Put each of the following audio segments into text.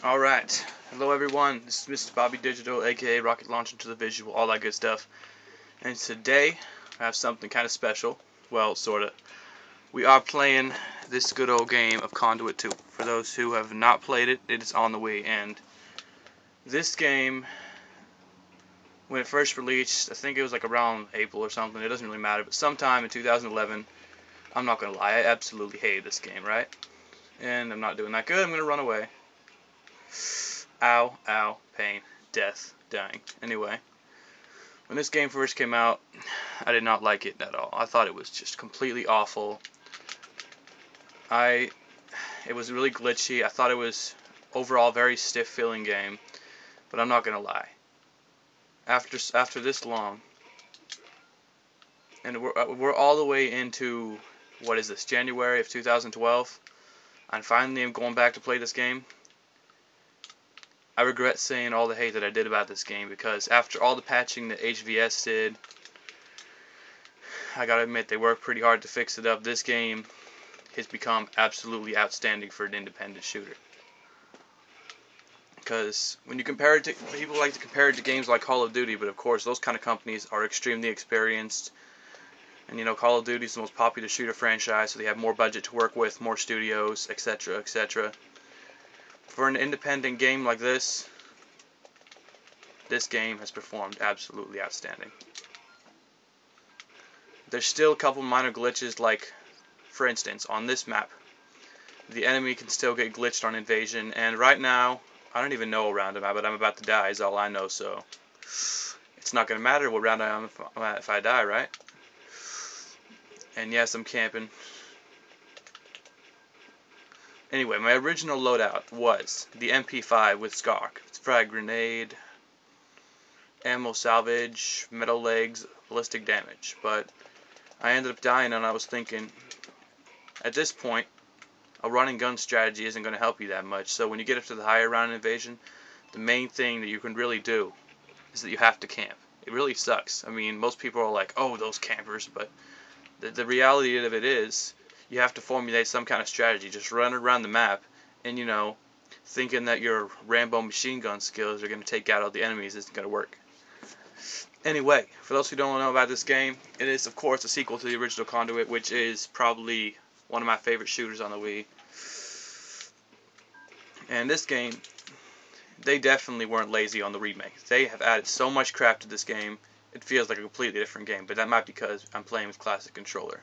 Alright, hello everyone, this is Mr. Bobby Digital, aka Rocket Launch into the Visual, all that good stuff. And today, I have something kind of special. Well, sorta. We are playing this good old game of Conduit 2. For those who have not played it, it is on the way. And this game, when it first released, I think it was like around April or something, it doesn't really matter, but sometime in 2011, I'm not gonna lie, I absolutely hated this game, right? And I'm not doing that good, I'm gonna run away. Ow, ow, pain, death, dying. Anyway, when this game first came out, I did not like it at all. I thought it was just completely awful. It was really glitchy. I thought it was overall a very stiff feeling game, but I'm not gonna lie. After this long, and we're all the way into, what is this, January of 2012, and finally I'm going back to play this game. I regret saying all the hate that I did about this game, because after all the patching that HVS did, I gotta admit they worked pretty hard to fix it up. This game has become absolutely outstanding for an independent shooter. Because when you compare it to, people like to compare it to games like Call of Duty, but of course those kind of companies are extremely experienced. And you know, Call of Duty is the most popular shooter franchise, so they have more budget to work with, more studios, etc., etc. For an independent game like this game has performed absolutely outstanding. There's still a couple minor glitches, like, for instance, on this map, the enemy can still get glitched on invasion, and right now, I don't even know what round I'm at, but I'm about to die is all I know, so it's not going to matter what round I am if I die, right? And yes, I'm camping. Anyway, my original loadout was the MP5 with SCAR, frag grenade, ammo salvage, metal legs, ballistic damage. But I ended up dying, and I was thinking, at this point, a run and gun strategy isn't going to help you that much. So when you get up to the higher round invasion, the main thing that you can really do is that you have to camp. It really sucks. I mean, most people are like, oh, those campers, but the reality of it is, you have to formulate some kind of strategy. Just run around the map, and you know, thinking that your Rambo machine gun skills are going to take out all the enemies isn't going to work. Anyway, for those who don't know about this game, it is of course a sequel to the original Conduit, which is probably one of my favorite shooters on the Wii. And this game, they definitely weren't lazy on the remake. They have added so much crap to this game, it feels like a completely different game, but that might be because I'm playing with classic controller.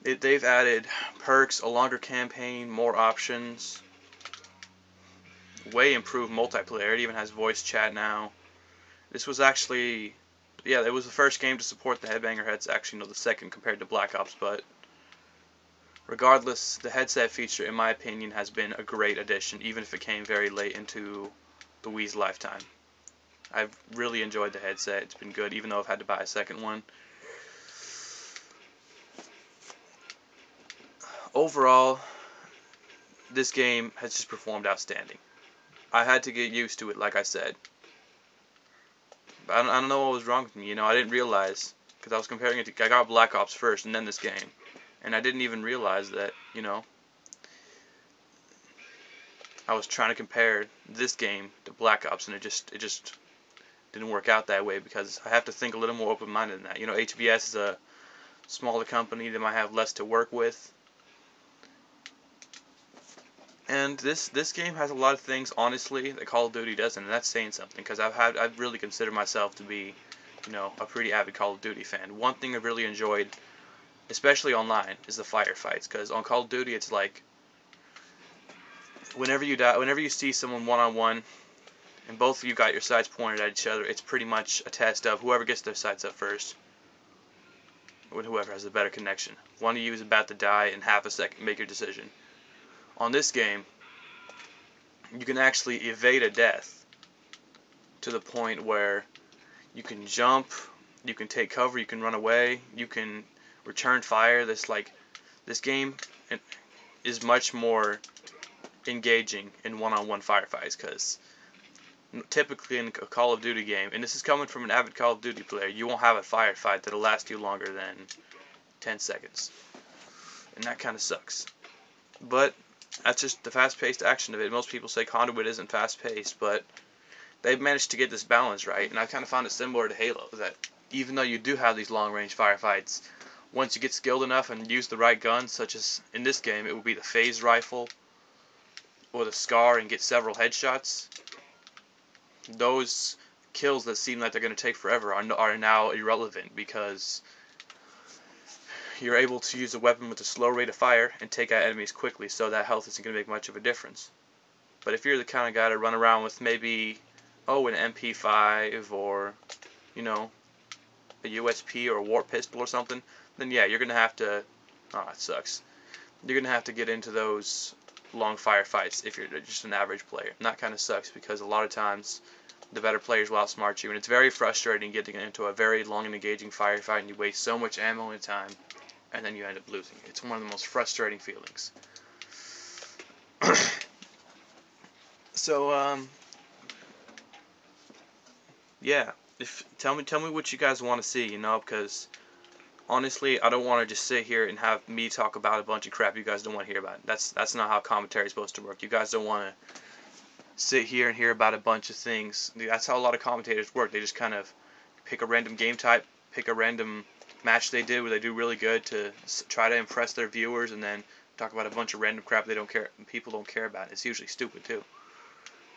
They've added perks, a longer campaign, more options, way improved multiplayer. It even has voice chat now. This was actually, yeah, it was the first game to support the headbanger heads. Actually, no, the second compared to Black Ops, but regardless, the headset feature, in my opinion, has been a great addition, even if it came very late into the Wii's lifetime. I've really enjoyed the headset. It's been good, even though I've had to buy a second one. Overall, this game has just performed outstanding. I had to get used to it, like I said. I don't know what was wrong with me. You know, I didn't realize, because I was comparing it to, I got Black Ops first and then this game, and I didn't even realize that, you know, I was trying to compare this game to Black Ops, and it just didn't work out that way, because I have to think a little more open-minded than that. You know, HBS is a smaller company that might have less to work with. And this game has a lot of things, honestly, that Call of Duty doesn't, and that's saying something, because I've really considered myself to be, you know, a pretty avid Call of Duty fan. One thing I've really enjoyed, especially online, is the firefights, because on Call of Duty it's like, whenever you die, whenever you see someone one-on-one, and both of you got your sights pointed at each other, it's pretty much a test of whoever gets their sights up first, with whoever has a better connection. One of you is about to die in half a second. Make your decision. On this game, you can actually evade a death to the point where you can jump, you can take cover, you can run away, you can return fire. This game is much more engaging in one-on-one firefights, because typically in a Call of Duty game, and this is coming from an avid Call of Duty player, you won't have a firefight that'll last you longer than 10 seconds. And that kind of sucks. But That's just the fast-paced action of it. Most people say Conduit isn't fast-paced, but they've managed to get this balance right, and I kind of found it similar to Halo, that even though you do have these long-range firefights, once you get skilled enough and use the right guns, such as in this game, it would be the phase rifle or the SCAR and get several headshots, those kills that seem like they're going to take forever are now irrelevant because you're able to use a weapon with a slow rate of fire and take out enemies quickly, so that health isn't going to make much of a difference. But if you're the kind of guy to run around with maybe, an MP5 or, you know, a USP or a warp pistol or something, then yeah, you're going to have to, it sucks. You're going to have to get into those long firefights if you're just an average player. And that kind of sucks because a lot of times the better players will outsmart you, and it's very frustrating getting into a very long and engaging firefight and you waste so much ammo and time and then you end up losing. It's one of the most frustrating feelings. So, yeah, tell me what you guys want to see, because honestly, I don't want to just sit here and have me talk about a bunch of crap you guys don't want to hear about. That's not how commentary is supposed to work. You guys don't want to sit here and hear about a bunch of things. That's how a lot of commentators work. They just kind of pick a random game type, pick a random match they did where they do really good to try to impress their viewers, and then talk about a bunch of random crap people don't care about. It's usually stupid too.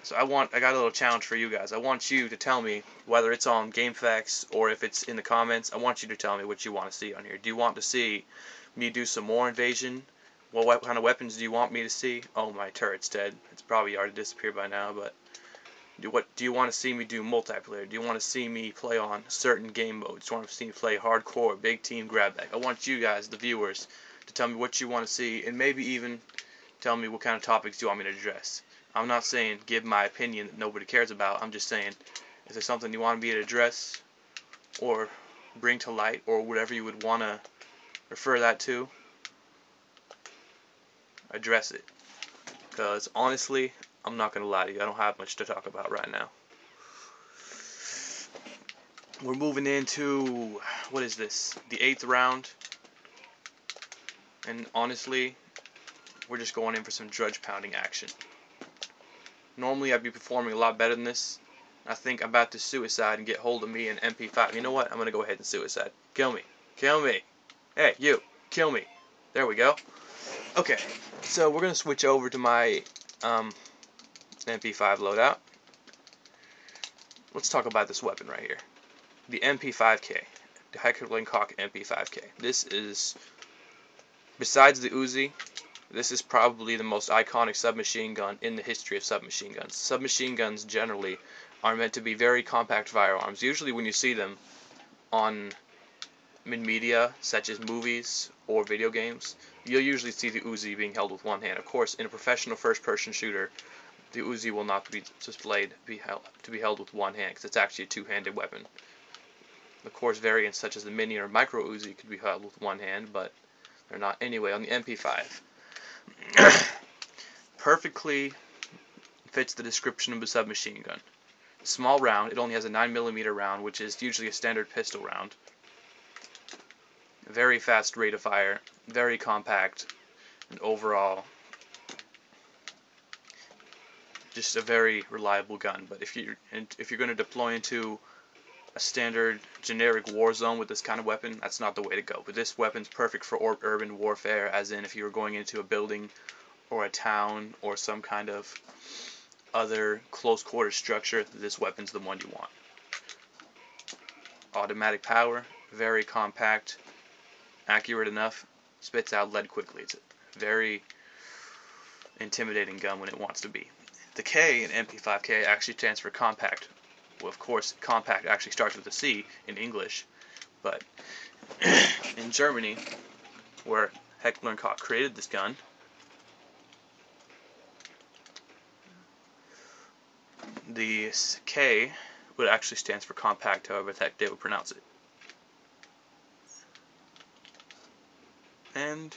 So I got a little challenge for you guys. I want you to tell me, whether it's on GameFAQs or if it's in the comments, I want you to tell me what you want to see on here. Do you want to see me do some more invasion? What kind of weapons do you want me to see? Oh, my turret's dead. It's probably already disappeared by now, but do you want to see me do multiplayer? Do you want to see me play on certain game modes? Do you want to see me play hardcore, big team grab bag? I want you guys, the viewers, to tell me what you want to see, and maybe even tell me what kind of topics do you want me to address. I'm not saying give my opinion that nobody cares about. I'm just saying, is there something you want me to address or bring to light or whatever you would want to refer that to? Address it. Because honestly, I'm not going to lie to you. I don't have much to talk about right now. We're moving into, what is this? The 8th round. And honestly, we're just going in for some drudge pounding action. Normally I'd be performing a lot better than this. I think I'm about to suicide and get hold of me an MP5. You know what? I'm going to go ahead and suicide. Kill me. Kill me. Hey, you. Kill me. There we go. Okay. So we're going to switch over to my MP5 loadout. Let's talk about this weapon right here. The MP5K. The Heckler-Koch MP5K. This is, besides the Uzi, this is probably the most iconic submachine gun in the history of submachine guns. Submachine guns generally are meant to be very compact firearms. Usually when you see them in media, such as movies or video games, you'll usually see the Uzi being held with one hand. Of course, in a professional first-person shooter, the Uzi will not be displayed to be held with one hand, because it's actually a two-handed weapon. Of course, variants such as the mini or micro Uzi could be held with one hand, but they're not. Anyway, on the MP5, perfectly fits the description of a submachine gun. Small round, it only has a 9mm round, which is usually a standard pistol round. Very fast rate of fire, very compact, and overall just a very reliable gun. But if you're going to deploy into a standard generic war zone with this kind of weapon, that's not the way to go. But this weapon's perfect for urban warfare, as in if you were going into a building or a town or some kind of other close quarter structure, this weapon's the one you want. Automatic power, very compact, accurate enough, spits out lead quickly. It's a very intimidating gun when it wants to be. The K in MP5K actually stands for compact. Well, of course, compact actually starts with a C in English, but in Germany, where Heckler & Koch created this gun, the K would actually stands for compact, however the heck they would pronounce it. And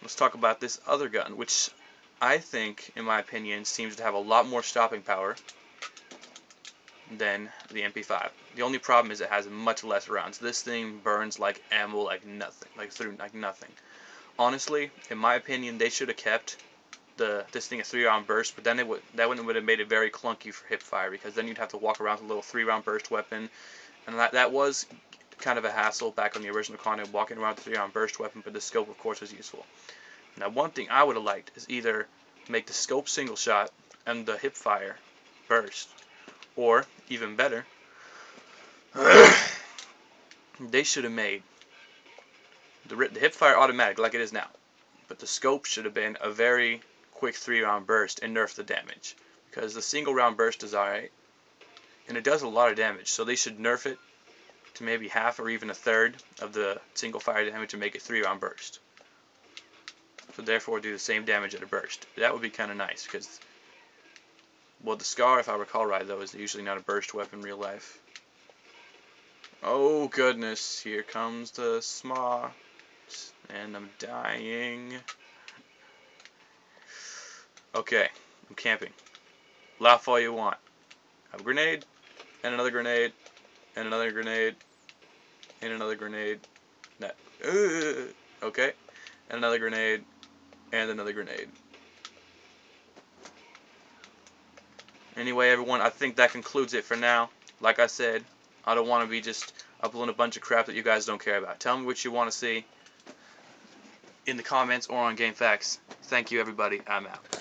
let's talk about this other gun, which I think, in my opinion, seems to have a lot more stopping power than the MP5. The only problem is it has much less rounds. This thing burns like ammo, like nothing, like nothing. Honestly, in my opinion, they should have kept this thing a 3-round burst, but then that would have made it very clunky for hip fire, because then you'd have to walk around with a little 3-round burst weapon, and that was kind of a hassle back on the original Conduit, walking around with a 3-round burst weapon, but the scope, of course, was useful. Now, one thing I would have liked is either make the scope single shot and the hip fire burst, or, even better, they should have made the hip fire automatic like it is now, but the scope should have been a very quick 3-round burst and nerf the damage, because the single round burst is alright and it does a lot of damage, so they should nerf it to maybe half or even a third of the single fire damage and make it 3-round burst, so therefore do the same damage at a burst. That would be kind of nice, because, well, the Scar, if I recall right, though, is usually not a burst weapon in real life. Oh goodness, here comes the Sma, and I'm dying. Okay, I'm camping. Laugh all you want. I have a grenade, and another grenade, and another grenade, and another grenade. That. Okay, and another grenade, and another grenade. Anyway, everyone, I think that concludes it for now. Like I said, I don't want to be just uploading a bunch of crap that you guys don't care about. Tell me what you want to see in the comments or on GameFAQs. Thank you, everybody. I'm out.